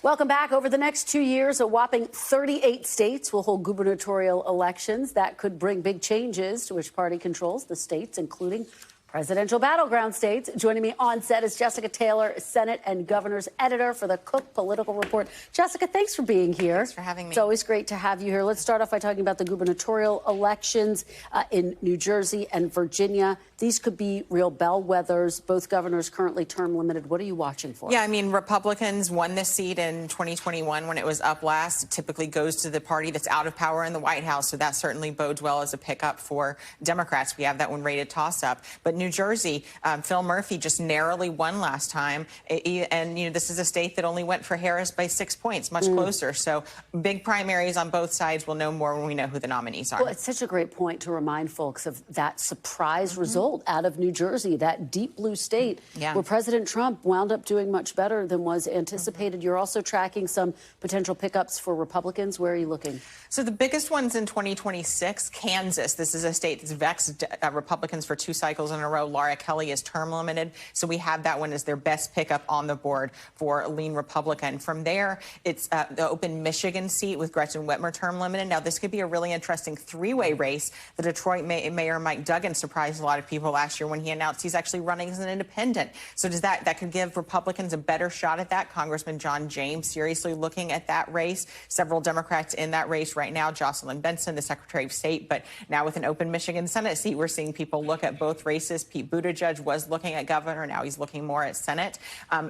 Welcome back. Over the next 2 years, a whopping 38 states will hold gubernatorial elections that could bring big changes to which party controls the states, including presidential battleground states. Joining me on set is Jessica Taylor, Senate and Governor's editor for the Cook Political Report. Jessica, thanks for being here. Thanks for having me. It's always great to have you here. Let's start off by talking about the gubernatorial elections in New Jersey and Virginia. These could be real bellwethers. Both governors currently term limited. What are you watching for? Yeah, I mean, Republicans won this seat in 2021 when it was up last. It typically goes to the party that's out of power in the White House, so that certainly bodes well as a pickup for Democrats. We have that one rated toss-up. But New Jersey, Phil Murphy just narrowly won last time. And, you know, this is a state that only went for Harris by 6 points, much closer. So big primaries on both sides. We'll know more when we know who the nominees are. Well, it's such a great point to remind folks of that surprise result out of New Jersey, that deep blue state where President Trump wound up doing much better than was anticipated. You're also tracking some potential pickups for Republicans. Where are you looking? So the biggest ones in 2026, Kansas. This is a state that's vexed Republicans for 2 cycles in a row. Laura Kelly is term limited, so we have that one as their best pickup on the board for a lean Republican. From there, it's the open Michigan seat with Gretchen Whitmer term limited. Now, this could be a really interesting three-way race. The Detroit Mayor Mike Duggan surprised a lot of people last year when he announced he's actually running as an independent. So does that could give Republicans a better shot at that. Congressman John James seriously looking at that race. Several Democrats in that race right now, Jocelyn Benson, the Secretary of State. But now with an open Michigan Senate seat, we're seeing people look at both races. Pete Buttigieg was looking at governor. Now he's looking more at Senate.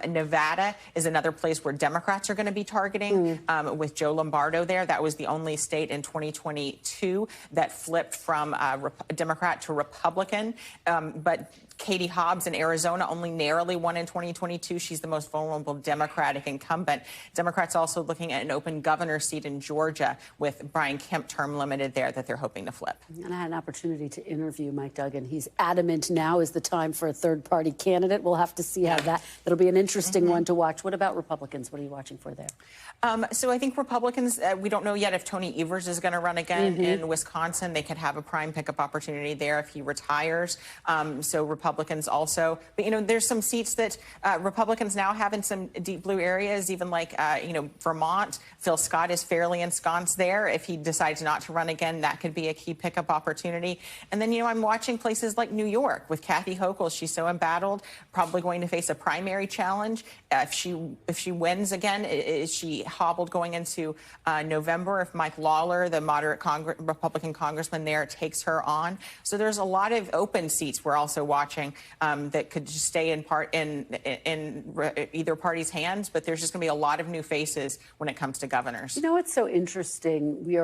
Nevada is another place where Democrats are going to be targeting with Joe Lombardo there. That was the only state in 2022 that flipped from Democrat to Republican. But Katie Hobbs in Arizona only narrowly won in 2022. She's the most vulnerable Democratic incumbent. Democrats also looking at an open governor seat in Georgia with Brian Kemp term limited there that they're hoping to flip. And I had an opportunity to interview Mike Duggan. He's adamant now is the time for a third-party candidate. We'll have to see how that'll be an interesting one to watch. What about Republicans? What are you watching for there? So I think Republicans, we don't know yet if Tony Evers is going to run again in Wisconsin. They could have a prime pickup opportunity there if he retires. So Republicans also. But, you know, there's some seats that Republicans now have in some deep blue areas, even like, you know, Vermont. Phil Scott is fairly ensconced there. If he decides not to run again, that could be a key pickup opportunity. And then, you know, I'm watching places like New York with Kathy Hochul. She's so embattled, probably going to face a primary challenge. If she wins again, is she hobbled going into November if Mike Lawler, the moderate Republican congressman there, takes her on? So there's a lot of open seats we're also watching that could just stay in either party's hands, but there's just going to be a lot of new faces when it comes to governors. You know, it's so interesting. We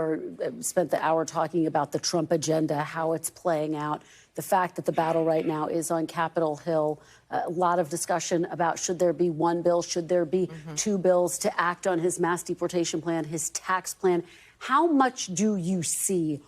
spent the hour talking about the Trump agenda, how it's playing out, the fact that the battle right now is on Capitol Hill. A lot of discussion about should there be one bill, should there be 2 bills to act on his mass deportation plan, his tax plan. How much do you see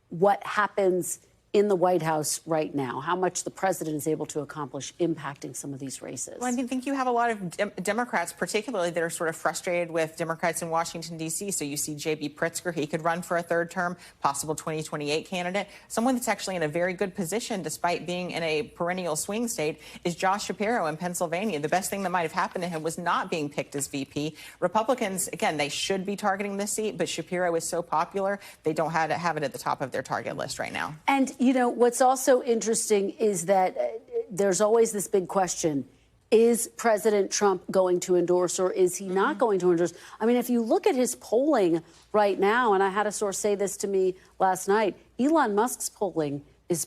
what happens in the White House right now, how much the president is able to accomplish impacting some of these races? Well, I think you have a lot of Democrats, particularly, that are sort of frustrated with Democrats in Washington, D.C. So you see J.B. Pritzker. He could run for a third term, possible 2028 candidate. Someone that's actually in a very good position, despite being in a perennial swing state, is Josh Shapiro in Pennsylvania. The best thing that might have happened to him was not being picked as VP. Republicans, again, they should be targeting this seat, but Shapiro is so popular, they don't have it at the top of their target list right now. And you know, what's also interesting is that there's always this big question. Is President Trump going to endorse or is he not going to endorse? I mean, if you look at his polling right now, and I had a source say this to me last night, Elon Musk's polling is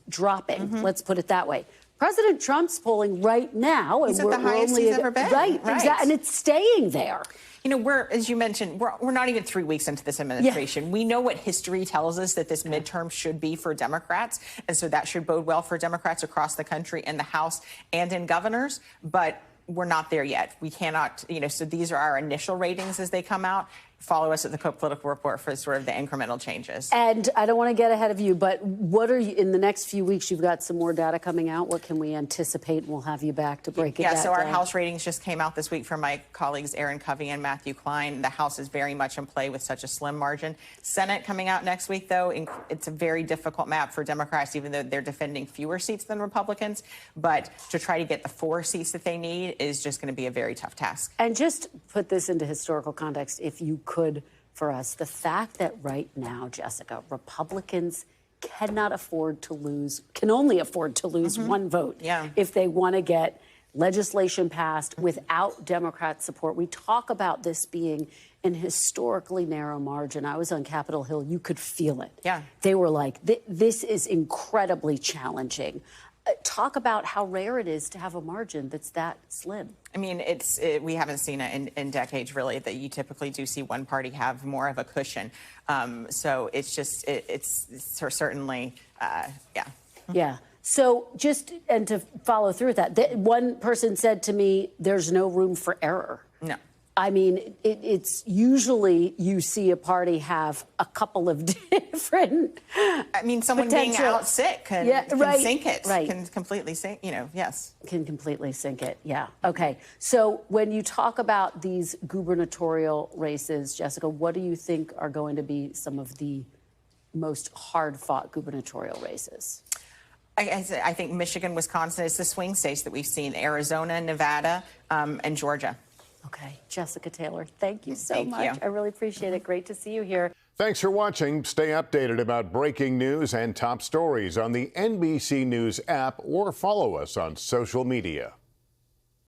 dropping. Let's put it that way. President Trump's polling right now, he's at the highest he's ever been. Right, exactly, and it's staying there. You know, as you mentioned, we're not even 3 weeks into this administration. Yeah. We know what history tells us that this midterm should be for Democrats, and so that should bode well for Democrats across the country in the House and in governors, but we're not there yet. We cannot, you know, so these are our initial ratings as they come out. follow us at the Cook Political Report for sort of the incremental changes. And I don't want to get ahead of you, but what are you, in the next few weeks, you've got some more data coming out. What can we anticipate? We'll have you back to break it down. Yeah, so our House ratings just came out this week from my colleagues Aaron Covey and Matthew Klein. The House is very much in play with such a slim margin. Senate coming out next week, though, it's a very difficult map for Democrats, even though they're defending fewer seats than Republicans. But to try to get the 4 seats that they need is just going to be a very tough task. And just put this into historical context, if you could, for us, the fact that right now, Jessica, Republicans can only afford to lose one vote if they want to get legislation passed without Democrat support. We talk about this being an historically narrow margin. I was on Capitol Hill. You could feel it. Yeah. They were like, this is incredibly challenging. Talk about how rare it is to have a margin that's that slim. I mean, we haven't seen it in decades, really, that you typically do see one party have more of a cushion. So it's just, it's certainly, yeah. Yeah. So and to follow through with that, one person said to me, there's no room for error. No. I mean, it's usually you see a party have a couple of different. I mean, someone being out sick can sink it. Right. Can completely sink, yes. Can completely sink it. Yeah. Okay. So when you talk about these gubernatorial races, Jessica, what do you think are going to be some of the most hard-fought gubernatorial races? I think Michigan, Wisconsin is the swing states that we've seen. Arizona, Nevada, and Georgia. Okay. Jessica Taylor, thank you so much. Thank you. I really appreciate it. Great to see you here. Thanks for watching. Stay updated about breaking news and top stories on the NBC News app or follow us on social media.